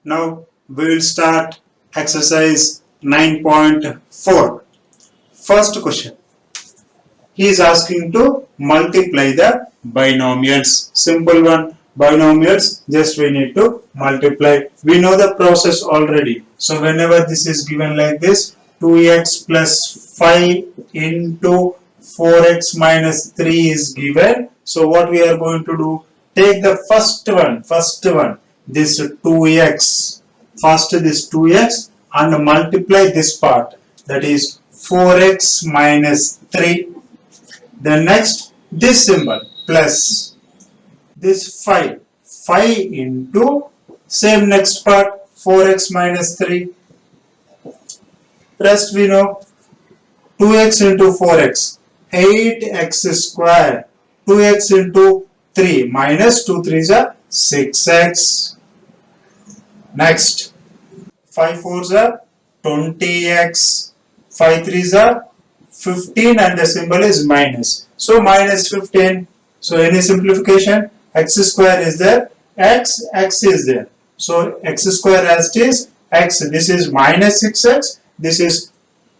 Now we will start exercise 9.4. First question. He is asking to multiply the binomials. Simple one. Binomials, just we need to multiply. We know the process already. So whenever this is given like this, 2x plus 5 into 4x minus 3 is given. So what we are going to do? Take the first one, this 2x, first this 2x and multiply this part, that is 4x minus 3. Then next this symbol plus this 5 into same next part 4x minus 3. Rest we know 2x into 4x 8x square, 2x into 3 minus 2 3s are 6x. Next 5 4s are 20x, 5 3s are 15 and the symbol is minus. So minus 15. So any simplification, x square is there, x is there. So x square as it is, x, this is minus 6x, this is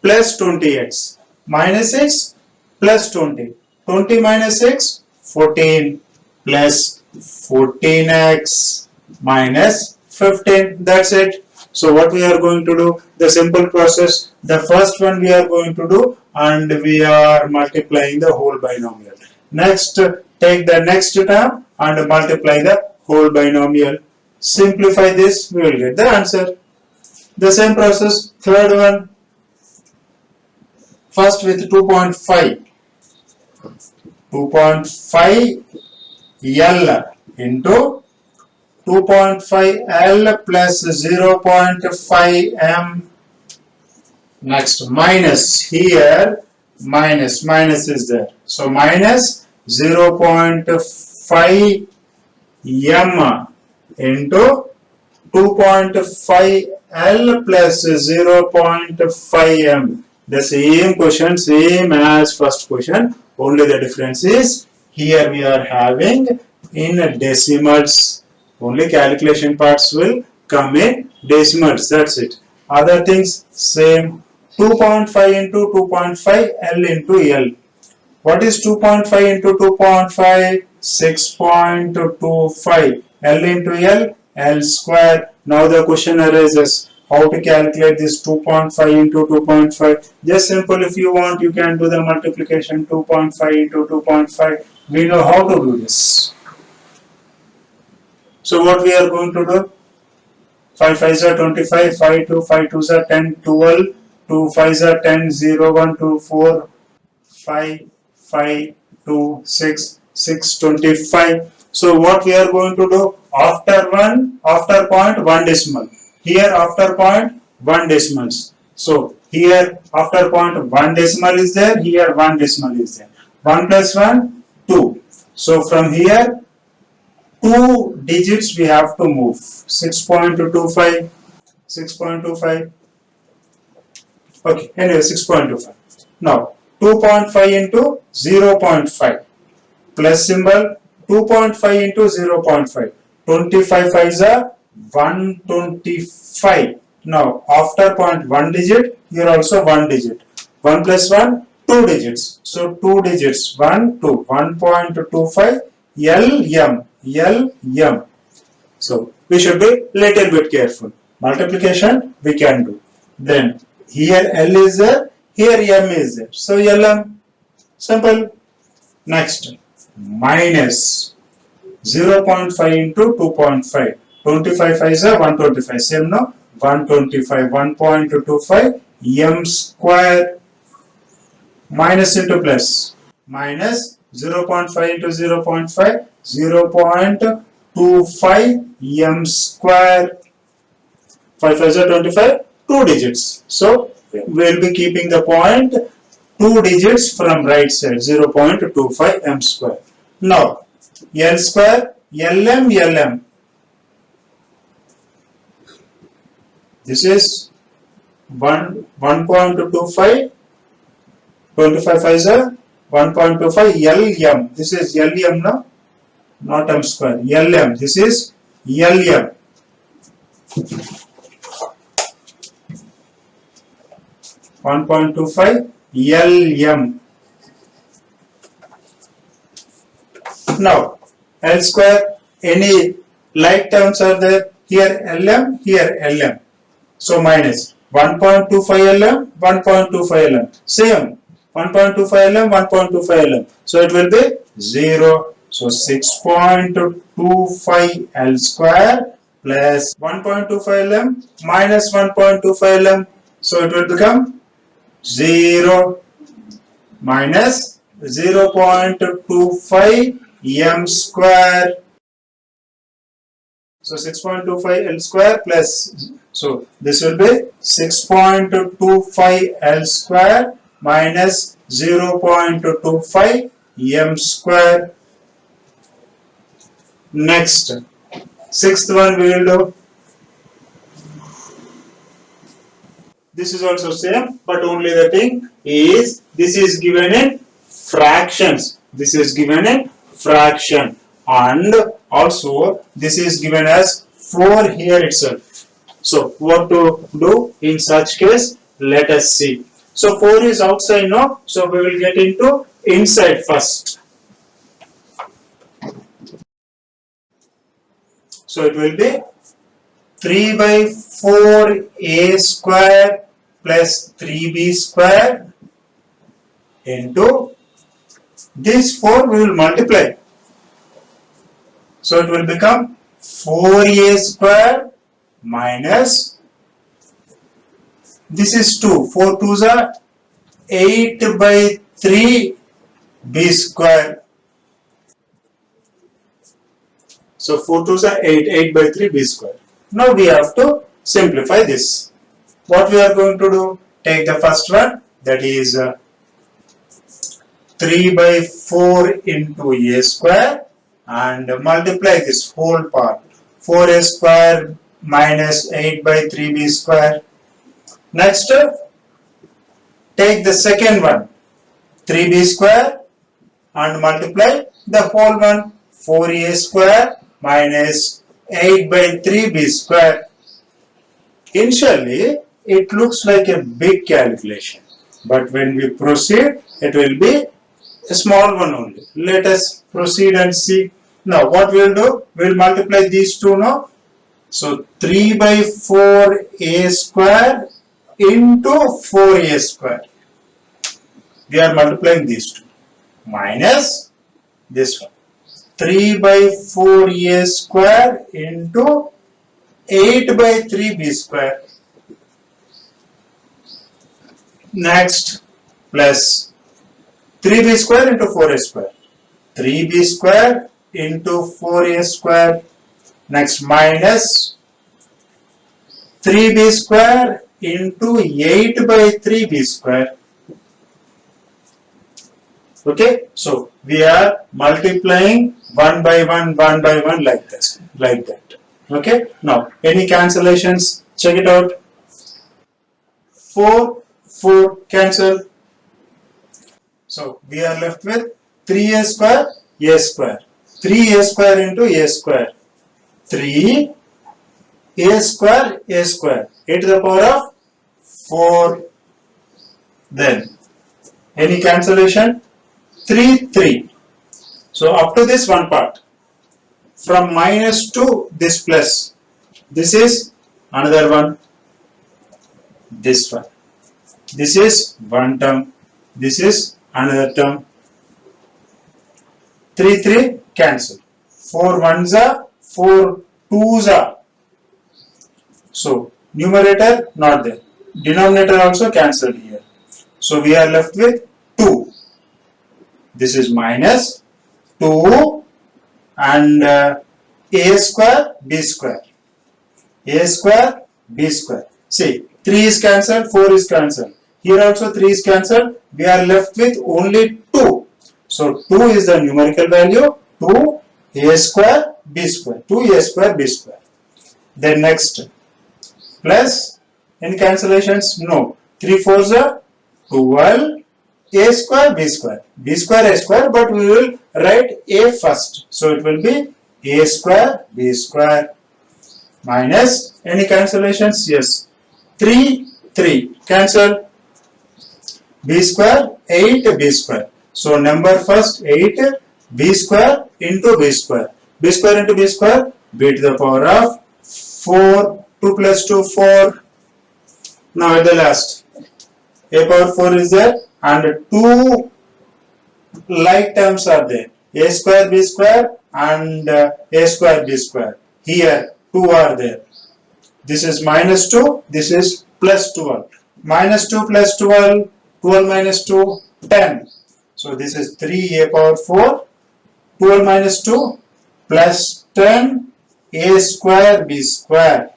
plus 20x. Minus 6 plus 20. 20 minus 6, 14 plus 14x minus 15. That's it. So what we are going to do, the simple process, the first one we are going to do and we are multiplying the whole binomial. Next, take the next term and multiply the whole binomial. Simplify this, we will get the answer. The same process, third one, first with 2.5. 2.5 L into 2.5L plus 0.5 M. Next minus, here minus is there. So minus 0.5 M into 2.5L plus 0.5 M. The same question, same as first question, only the difference is here we are having in decimals. Only calculation parts will come in decimals, that's it. Other things same. 2.5 into 2.5 L into L. What is 2.5 into 2.5? 6.25. L into L, L square. Now the question arises, how to calculate this 2.5 into 2.5? Just simple, if you want you can do the multiplication 2.5 into 2.5. We know how to do this. So what we are going to do? 5 5s are 25, 5 2, 5 2s are 10, 12, 2 5s are 10, 0, 1, 2, 4, 5, 5, 2, 6, 6, 25. So what we are going to do? After point, 1 decimal. Here after point, 1 decimals. So here after point, 1 decimal is there, here 1 decimal is there. 1 plus 1, 2. So from here, 2 digits we have to move. 6.25. Okay, anyway, 6.25. Now, 2.5 into 0.5. Plus symbol, 2.5 into 0.5. 25 5s are 125. Now, after point 1 digit, here also 1 digit. 1 plus 1, 2 digits. So, 2 digits, 1, 2, 1.25, LM. So, we should be little bit careful. Multiplication, we can do. Then, here L is there, here M is there. So, LM, simple. Next, minus 0.5 into 2.5. 25 5 is 125. Same no? 125. 1.25 M square. Minus into plus. Minus 0.5 into 0.5. 0.25 M square. 5 5 is 25. 2 digits. So, we will be keeping the point 2 digits from right side. 0.25 M square. Now, L square, LM. This is 1.25. 25 5 is 1.25 LM. This is LM, no? Not M square. LM. This is LM. 1.25 LM. Now L square, any like terms are there? Here LM, here LM. So minus 1.25 LM, 1.25 LM. Same 1.25 LM, 1.25 LM. So it will be 0. So 6.25 L square plus 1.25 LM minus 1.25 LM. So it will become 0 minus 0.25 M square. So 6.25 L square plus, so this will be 6.25 L square minus 0.25 M square. Next, sixth one we will do. This is also same, but only the thing is this is given in fractions. This is given in fraction, and also this is given as 4 here itself. So what to do in such case? Let us see. So 4 is outside now, so we will get into inside first. So it will be 3 by 4 a square plus 3b square into this 4 we will multiply. So it will become 4a square minus, this is 2, 4 2s are 8 by 3 b square. So 4 2s are 8, 8 by 3 b square. Now we have to simplify this. What we are going to do? Take the first one, that is 3 by 4 into a square, and multiply this whole part. 4a square minus 8 by 3b square. Next, take the second one, 3b square, and multiply the whole one. 4a square minus 8 by 3b square. Initially, it looks like a big calculation, but when we proceed, it will be a small one only. Let us proceed and see. Now, what we will do? We will multiply these two now. So, 3 by 4a square into 4a square. We are multiplying these two. Minus this one. 3 by 4a square into 8 by 3b square. Next, plus 3b square into 4a square. 3b square into 4a square. Next, minus 3b square into 8 by 3b square. Okay, so we are multiplying one by one like this, like that. Okay, now any cancellations? Check it out. 4, 4 cancel. So we are left with 3a square, a square. 3a square into a square. 3 a square, a square. A to the power of 4. Then any cancellation? 3, 3. So up to this one part. From minus to this plus. This is another one. This one. This is one term. This is another term. 3, 3 cancel. 4 ones are, 4 twos are. So numerator not there. Denominator also cancelled here. So we are left with 2. This is minus 2 and a square, b square. A square, b square. See, 3 is cancelled, 4 is cancelled. Here also 3 is cancelled. We are left with only 2. So 2 is the numerical value. 2 a square, b square. 2a square, b square. Then next, plus, any cancellations? No. 3 4s are 12. A square, b square. B square, a square, but we will write a first. So it will be a square, b square minus Any cancellations? Yes. 3, 3. Cancel. B square, 8 B square. So number first 8 B square into B square. B square into B square, B to the power of 4. 2 plus 2, 4. Now at the last, A power 4 is there and 2 like terms are there. A square B square and A square B square. Here 2 are there. This is minus 2, this is plus 12. Minus 2 plus 12, 12 minus 2, 10. So this is 3 A power 4, 12 minus 2 plus 10 A square B square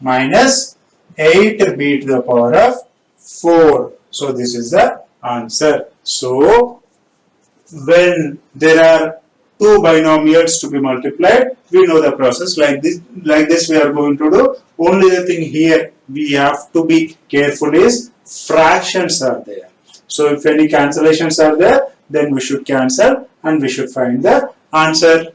minus 8 B to the power of 4. So this is the answer. So when there are two binomials to be multiplied, we know the process. Like this we are going to do. Only the thing here we have to be careful is fractions are there. So if any cancellations are there, then we should cancel and we should find the answer.